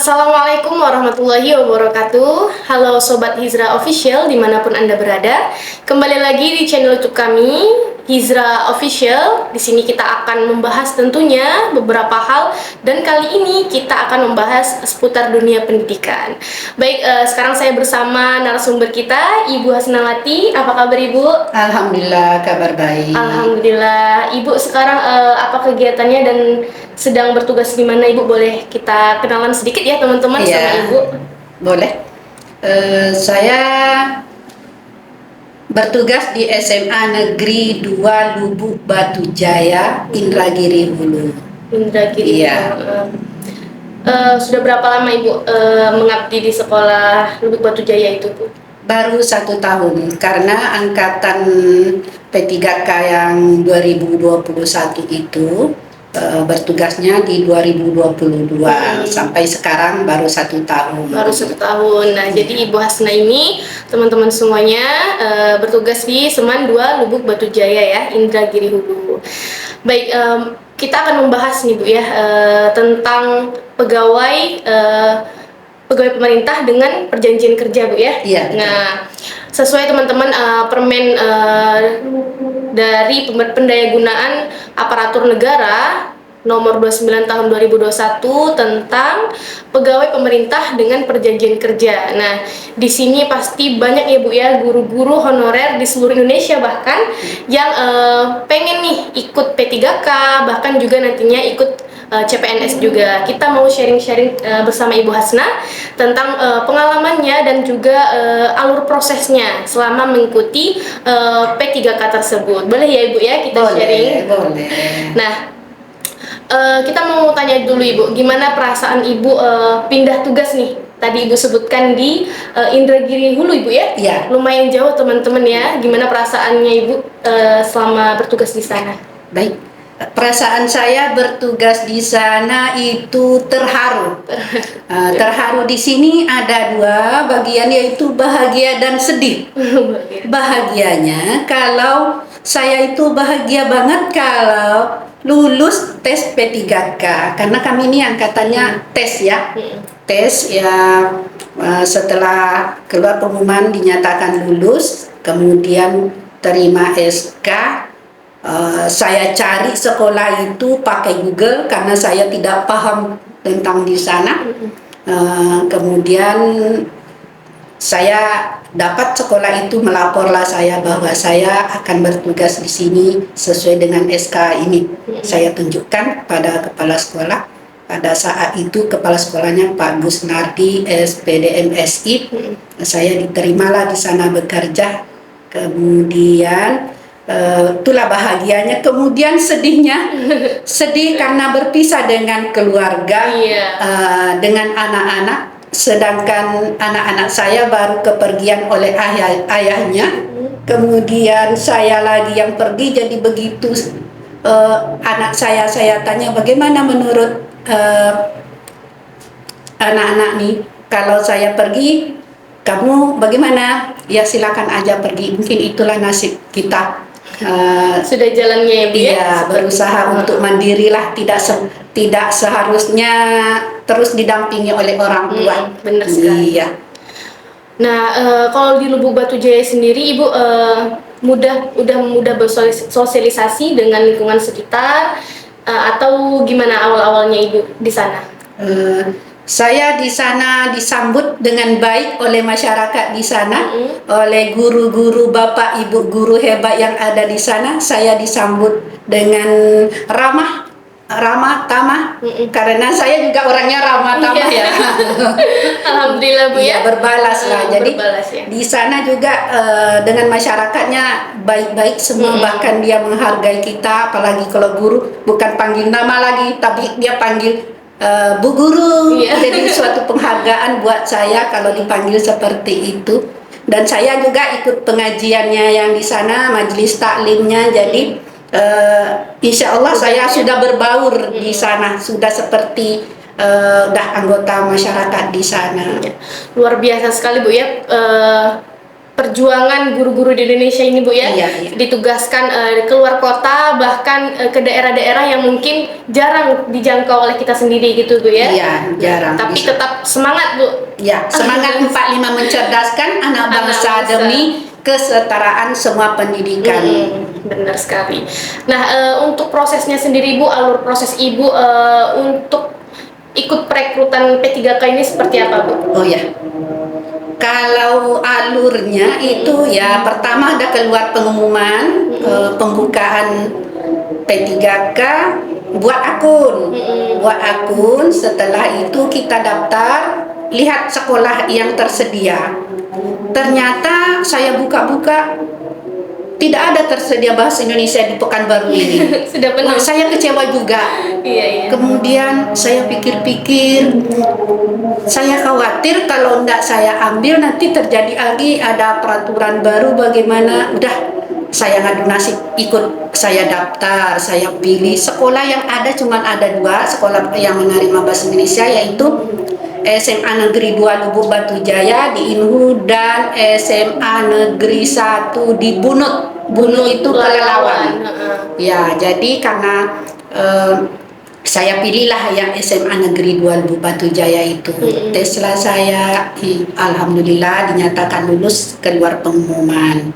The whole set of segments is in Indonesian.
Assalamualaikum warahmatullahi wabarakatuh. Halo Sobat Hizra Official dimanapun Anda berada. Kembali lagi di channel YouTube kami, Hizra Official. Di sini kita akan membahas tentunya beberapa hal, dan kali ini kita akan membahas seputar dunia pendidikan. Baik, sekarang saya bersama narasumber kita, Ibu Hasnawati. Apa kabar Ibu? Alhamdulillah, kabar baik. Alhamdulillah. Ibu sekarang apa kegiatannya dan sedang bertugas di mana Ibu? Boleh kita kenalan sedikit ya teman-teman sama Ibu? Boleh. Saya bertugas di SMA Negeri 2 Lubuk Batu Jaya, Indragiri Hulu. Indragiri. Iya. Sudah berapa lama Ibu mengabdi di sekolah Lubuk Batu Jaya itu, Bu? Baru 1 tahun, karena angkatan P3K yang 2021 itu bertugasnya di 2022. Sampai sekarang baru 1 tahun. Baru 1 tahun. Nah, jadi Ibu Hasna ini teman-teman semuanya bertugas di Seman 2 Lubuk Batu Jaya ya, Indragiri Hulu. Baik, kita akan membahas nih Bu ya tentang pegawai pemerintah dengan perjanjian kerja Bu ya. Iya. Nah, sesuai teman-teman permen dari Pendayagunaan Aparatur Negara nomor 29 tahun 2021 tentang pegawai pemerintah dengan perjanjian kerja. Nah, di sini pasti banyak ya Bu ya guru-guru honorer di seluruh Indonesia bahkan yang pengen nih ikut P3K, bahkan juga nantinya ikut CPNS juga. Kita mau sharing-sharing bersama Ibu Hasna tentang pengalamannya dan juga alur prosesnya selama mengikuti P3K tersebut. Boleh ya Ibu ya kita sharing? Boleh. Nah, kita mau tanya dulu Ibu, gimana perasaan Ibu pindah tugas nih? Tadi Ibu sebutkan di Indragiri Hulu Ibu ya? Iya. Lumayan jauh teman-teman ya. Gimana perasaannya Ibu selama bertugas di sana? Baik. Perasaan saya bertugas di sana itu terharu. Terharu di sini ada 2 bagian, yaitu bahagia dan sedih. Bahagianya kalau saya itu bahagia banget kalau lulus tes P3K, karena kami ini angkatannya tes ya. Tes ya, setelah keluar pengumuman dinyatakan lulus, kemudian terima SK. Saya cari sekolah itu pakai Google karena saya tidak paham tentang di sana. Kemudian saya dapat sekolah itu, melaporlah saya bahwa saya akan bertugas di sini sesuai dengan SK ini. Saya tunjukkan pada kepala sekolah. Pada saat itu kepala sekolahnya Pak Busnardi SPDM SI. Saya diterimalah di sana bekerja. Kemudian itulah bahagianya. Kemudian sedihnya, sedih karena berpisah dengan keluarga, dengan anak-anak, sedangkan anak-anak saya baru kepergian oleh ayahnya. Kemudian saya lagi yang pergi, jadi begitu anak saya tanya bagaimana menurut anak-anak nih, kalau saya pergi kamu bagaimana? Ya silakan aja pergi, mungkin itulah nasib kita. Sudah jalannya ya Bu ya? Iya, berusaha untuk mandirilah, tidak seharusnya terus didampingi oleh orang tua. Benar sekali. Iya. Nah, kalau di Lubuk Batu Jaya sendiri Ibu udah mudah bersosialisasi dengan lingkungan sekitar atau gimana awal-awalnya Ibu di sana? Saya di sana disambut dengan baik oleh masyarakat di sana, oleh guru-guru, bapak ibu guru hebat yang ada di sana. Saya disambut dengan ramah, tamah, karena saya juga orangnya ramah tamah ya. Alhamdulillah Bu ya. Berbalas lah. Jadi berbalas, ya. di sana juga dengan masyarakatnya baik-baik semua, bahkan dia menghargai kita, apalagi kalau guru bukan panggil nama lagi, tapi dia panggil Bu Guru. Jadi suatu penghargaan buat saya kalau dipanggil seperti itu. Dan saya juga ikut pengajiannya yang di sana, majelis taklimnya. Jadi insya Allah saya sudah berbaur di sana, sudah seperti udah anggota masyarakat di sana. Luar biasa sekali Bu ya. perjuangan guru-guru di Indonesia ini Bu ya, Iya, iya. ditugaskan keluar kota, bahkan ke daerah-daerah yang mungkin jarang dijangkau oleh kita sendiri gitu Bu ya. Iya, jarang. Tapi Bisa. tetap semangat Bu. Ya, semangat 45 mencerdaskan anak bangsa bangsa. demi kesetaraan semua pendidikan. Benar sekali. Nah, untuk prosesnya sendiri Bu, alur proses Ibu untuk ikut perekrutan P3K ini seperti apa Bu? Oh ya. Kalau alurnya itu ya pertama ada keluar pengumuman pembukaan P3K, buat akun, setelah itu kita daftar, lihat sekolah yang tersedia. Ternyata saya buka-buka tidak ada tersedia bahasa Indonesia di Pekanbaru ini. Sudah penuh. Wah, saya kecewa juga. Iya, iya. Kemudian saya pikir-pikir, saya khawatir kalau tidak saya ambil nanti terjadi lagi ada peraturan baru bagaimana. Udah, saya ngadu nasib, ikut, saya daftar, saya pilih. Sekolah yang ada cuma ada 2 sekolah yang menerima bahasa Indonesia, yaitu SMA Negeri 2 Lubuk Batu Jaya di Inhu dan SMA Negeri 1 di Bunut. Bunut itu Kelelawar. Ya, jadi karena saya pilihlah yang SMA Negeri 2 Lubuk Batu Jaya itu. Teslah saya, alhamdulillah dinyatakan lulus, keluar pengumuman.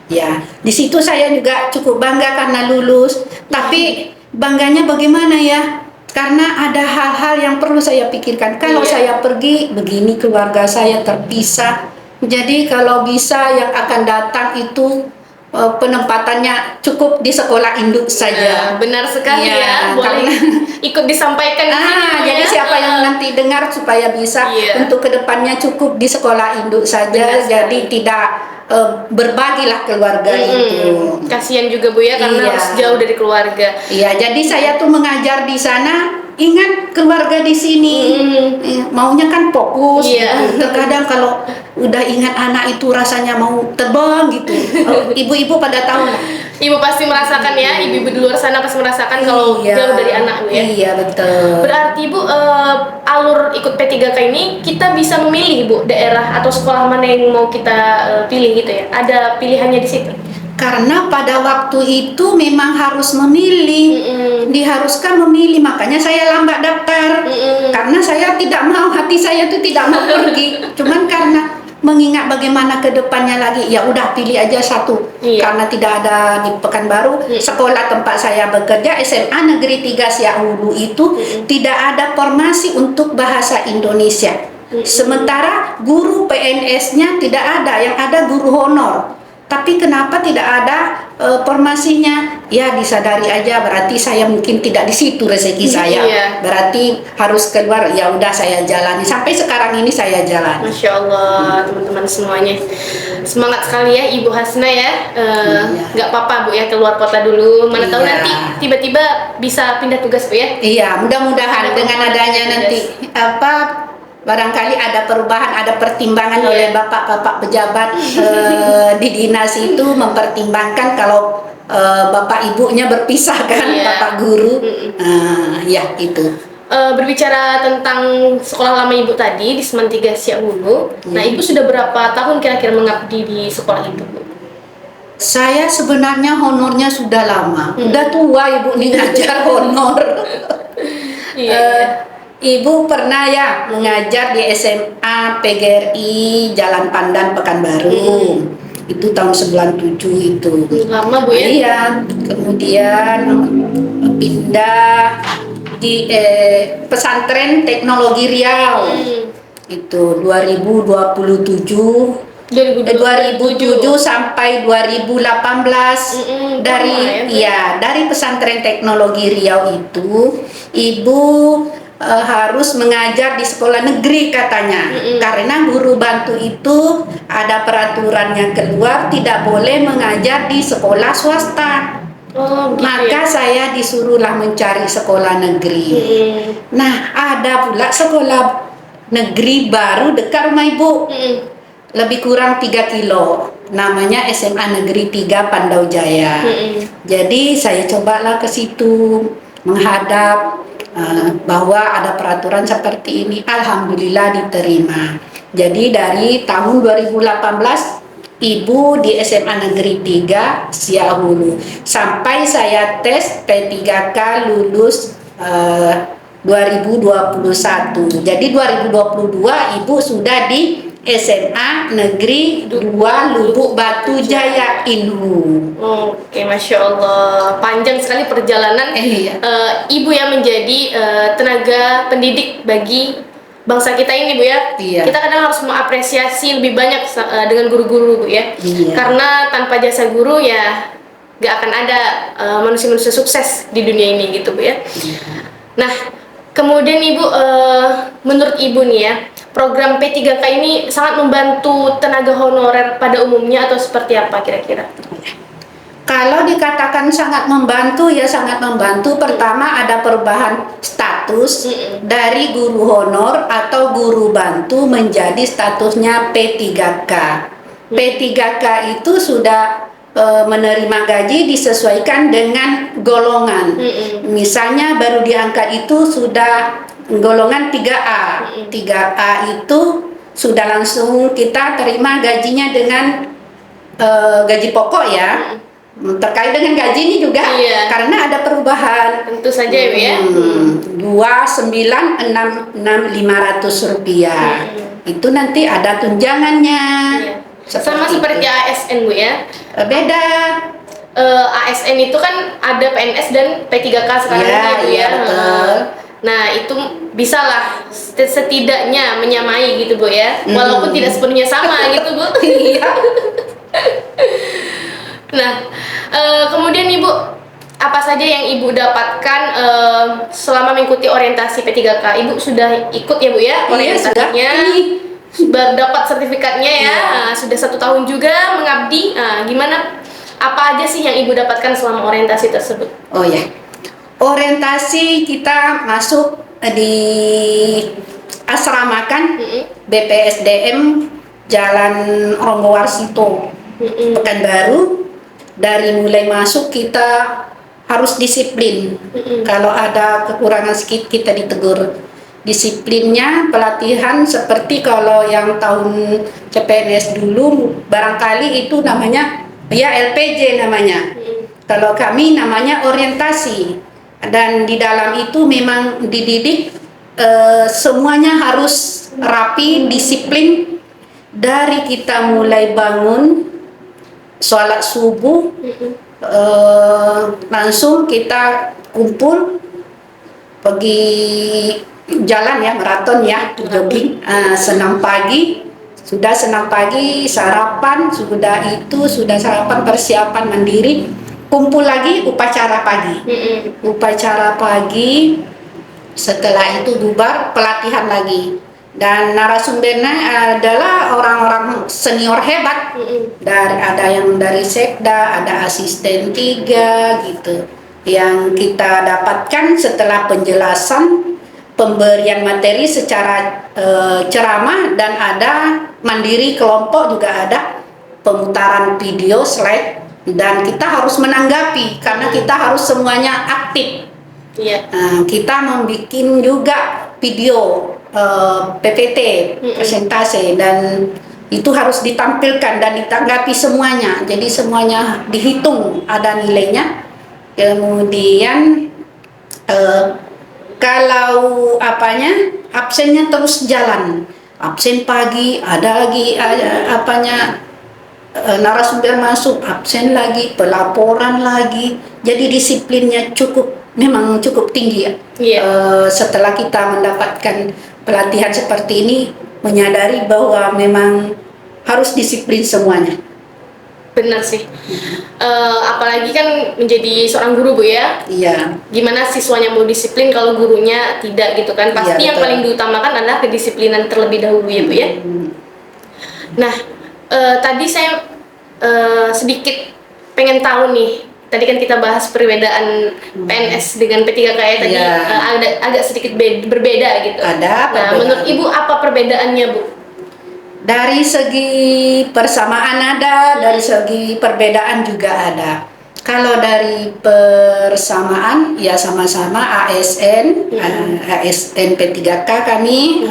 Ya, di situ saya juga cukup bangga karena lulus. Tapi bangganya bagaimana ya? Karena ada hal-hal yang perlu saya pikirkan. Kalau saya pergi begini, keluarga saya terpisah. Jadi kalau bisa yang akan datang itu penempatannya cukup di sekolah induk saja. Benar sekali ya. Boleh ikut disampaikan. Jadi siapa yang nanti dengar supaya bisa untuk kedepannya cukup di sekolah induk saja. Jadi tidak berbagilah keluarga itu. Kasihan juga Bu ya, karena harus jauh dari keluarga. Iya, jadi saya tuh mengajar di sana, ingat keluarga di sini. Maunya kan fokus. Gitu. Terkadang kalau udah ingat anak itu rasanya mau terbang gitu. Ibu-ibu pada tahu. Ibu pasti merasakan ya, ibu-ibu di luar sana pasti merasakan kalau jauh dari anak Bu ya. Iya, betul. Berarti Bu, alur ikut P3K ini kita bisa memilih Bu daerah atau sekolah mana yang mau kita pilih gitu ya. Ada pilihannya di situ. Karena pada waktu itu memang harus memilih, diharuskan memilih, makanya saya lambat daftar. Karena saya tidak mau, hati saya itu tidak mau pergi. Cuman karena mengingat bagaimana ke depannya lagi, ya udah pilih aja satu. Karena tidak ada di Pekanbaru, sekolah tempat saya bekerja SMA Negeri 3 Siak Hulu itu tidak ada formasi untuk bahasa Indonesia. Sementara guru PNS-nya tidak ada, yang ada guru honor. Tapi kenapa tidak ada formasinya? Ya disadari aja, berarti saya mungkin tidak di situ rezeki saya. Berarti harus keluar, ya udah saya jalani. Sampai sekarang ini saya jalan. Masya Allah, teman-teman semuanya. Semangat sekali ya Ibu Hasna ya. Nggak apa-apa Bu ya, keluar kota dulu. Mana tahu nanti tiba-tiba bisa pindah tugas Bu ya. Iya, mudah-mudahan dengan adanya nanti barangkali ada perubahan, ada pertimbangan oleh bapak-bapak pejabat di dinas itu mempertimbangkan kalau bapak ibunya berpisah kan, bapak guru. Ya itu. Berbicara tentang sekolah lama Ibu tadi di Semen 3 Siak Hulu. Nah, Ibu sudah berapa tahun kira-kira mengabdi di sekolah itu Bu? Saya sebenarnya honornya sudah lama. Udah tua Ibu nih ngajar honor. Ibu pernah ya mengajar di SMA PGRI Jalan Pandan Pekanbaru. Itu tahun 97 itu. Lama Bu ya? Iya, kemudian pindah di pesantren teknologi Riau. Itu 2027 sampai 2018 dari pesantren teknologi Riau itu Ibu harus mengajar di sekolah negeri katanya. Karena guru bantu itu ada peraturan yang keluar tidak boleh mengajar di sekolah swasta. Maka saya disuruhlah mencari sekolah negeri. Nah, ada pula sekolah negeri baru dekat rumah Ibu. Lebih kurang 3 kilo. Namanya SMA Negeri 3 Pandau Jaya. Jadi saya cobalah ke situ menghadap bahwa ada peraturan seperti ini. Alhamdulillah diterima. Jadi dari tahun 2018 Ibu di SMA Negeri 3 Siahulu sampai saya tes P3K lulus 2021. Jadi 2022 Ibu sudah di SMA Negeri 2 Lubuk Batu Jaya Inhu. Oke, Masya Allah. Panjang sekali perjalanan Iya. Ibu yang menjadi tenaga pendidik bagi bangsa kita ini, Bu ya. Iya. Kita kadang harus mengapresiasi lebih banyak dengan guru-guru, Bu ya. Iya. Karena tanpa jasa guru ya gak akan ada manusia-manusia sukses di dunia ini gitu, Bu ya. Nah, kemudian Ibu, menurut Ibu nih ya, program P3K ini sangat membantu tenaga honorer pada umumnya atau seperti apa kira-kira? Kalau dikatakan sangat membantu, ya sangat membantu. Pertama ada perubahan status dari guru honor atau guru bantu menjadi statusnya P3K. P3K itu sudah menerima gaji disesuaikan dengan golongan. Misalnya baru diangkat itu sudah golongan 3A. 3A itu sudah langsung kita terima gajinya dengan gaji pokok ya. Terkait dengan gaji ini juga karena ada perubahan. Tentu saja ya, Bu ya. 2966.500 rupiah. Itu nanti ada tunjangannya. Sama seperti ASN, Bu ya. Beda. ASN itu kan ada PNS dan P3K sekarang ya, Bu ya. Betul. Nah, itu bisalah setidaknya menyamai gitu, Bu ya. Walaupun tidak sepenuhnya sama gitu, Bu. Iya. Nah, kemudian Ibu, apa saja yang Ibu dapatkan selama mengikuti orientasi P3K? Ibu sudah ikut ya, Bu ya, orientasinya? Sudah dapat sertifikatnya ya. Nah, sudah 1 tahun juga mengabdi. Nah, gimana? Apa aja sih yang Ibu dapatkan selama orientasi tersebut? Oh ya, orientasi kita masuk di asrama kan, BPSDM Jalan Ronggowarsito, Pekanbaru. Dari mulai masuk kita harus disiplin. Kalau ada kekurangan sedikit kita ditegur. Disiplinnya pelatihan seperti kalau yang tahun CPNS dulu barangkali itu namanya ya LPJ namanya. Kalau kami namanya orientasi. Dan di dalam itu memang dididik semuanya harus rapi, disiplin. Dari kita mulai bangun sholat subuh, langsung kita kumpul pergi jalan ya, maraton ya, jogging, senam pagi, sarapan, sudah sarapan persiapan mandiri, kumpul lagi upacara pagi. Upacara pagi, setelah itu bubar pelatihan lagi. Dan narasumbernya adalah orang-orang senior hebat. Ada yang dari Sekda, ada asisten 3 gitu. Yang kita dapatkan setelah penjelasan, pemberian materi secara ceramah, dan ada mandiri kelompok juga ada pemutaran video slide, dan kita harus menanggapi karena kita harus semuanya aktif. Kita membuat juga video PPT, presentasi, dan itu harus ditampilkan dan ditanggapi semuanya. Jadi semuanya dihitung, ada nilainya. Kemudian kalau absennya terus jalan, absen pagi, ada lagi narasumber masuk, absen lagi, pelaporan lagi. Jadi disiplinnya memang cukup tinggi ya. Setelah kita mendapatkan pelatihan seperti ini, menyadari bahwa memang harus disiplin semuanya. Benar sih. Apalagi kan menjadi seorang guru, Bu ya. Iya. Gimana siswanya mau disiplin kalau gurunya tidak gitu kan? Pasti yang paling diutamakan adalah kedisiplinan terlebih dahulu ya, Bu ya. Nah, tadi saya sedikit pengen tahu nih. Tadi kan kita bahas perbedaan PNS dengan P3K ya tadi, agak sedikit berbeda gitu. Ada. Nah, menurut Ibu apa perbedaannya, Bu? Dari segi persamaan ada, dari segi perbedaan juga ada. Kalau dari persamaan ya sama-sama ASN, ASN P3K kami.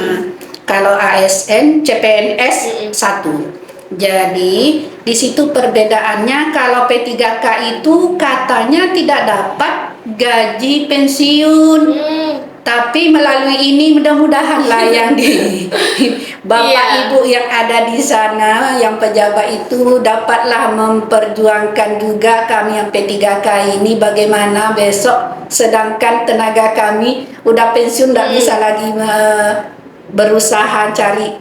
Kalau ASN CPNS 1. Jadi Di situ perbedaannya, kalau P3K itu katanya tidak dapat gaji pensiun. Tapi melalui ini mudah-mudahan lah yang di Bapak Iya. Ibu yang ada di sana, yang pejabat itu dapatlah memperjuangkan juga kami yang P3K ini bagaimana besok, sedangkan tenaga kami udah pensiun tidak bisa lagi berusaha cari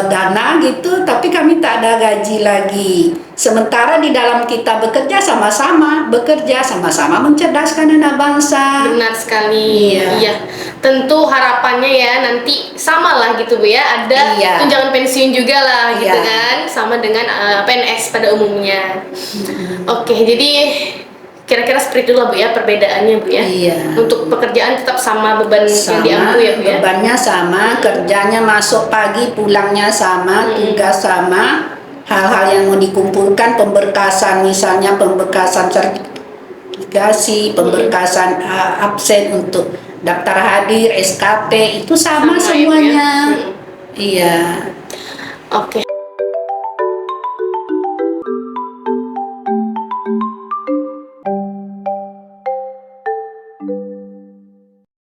dana gitu, tapi kami tak ada gaji lagi. Sementara di dalam kita bekerja sama-sama mencerdaskan anak bangsa. Benar sekali. Iya. Iya. Tentu harapannya ya nanti sama lah gitu Bu ya. Ada Iya. tunjangan pensiun juga lah gitu Iya. kan, sama dengan PNS pada umumnya. Oke, jadi kira-kira seperti itulah Bu ya perbedaannya Bu ya. Iya. Untuk pekerjaan tetap sama beban yang Sama, diampu ya Bu ya. bebannya sama, kerjanya masuk pagi, pulangnya sama, tugas sama, hal-hal yang mau dikumpulkan, pemberkasan misalnya pemberkasan sertifikasi, pemberkasan absen untuk daftar hadir, SKT itu sama Sama ya, Bu ya. semuanya. Iya. Oke.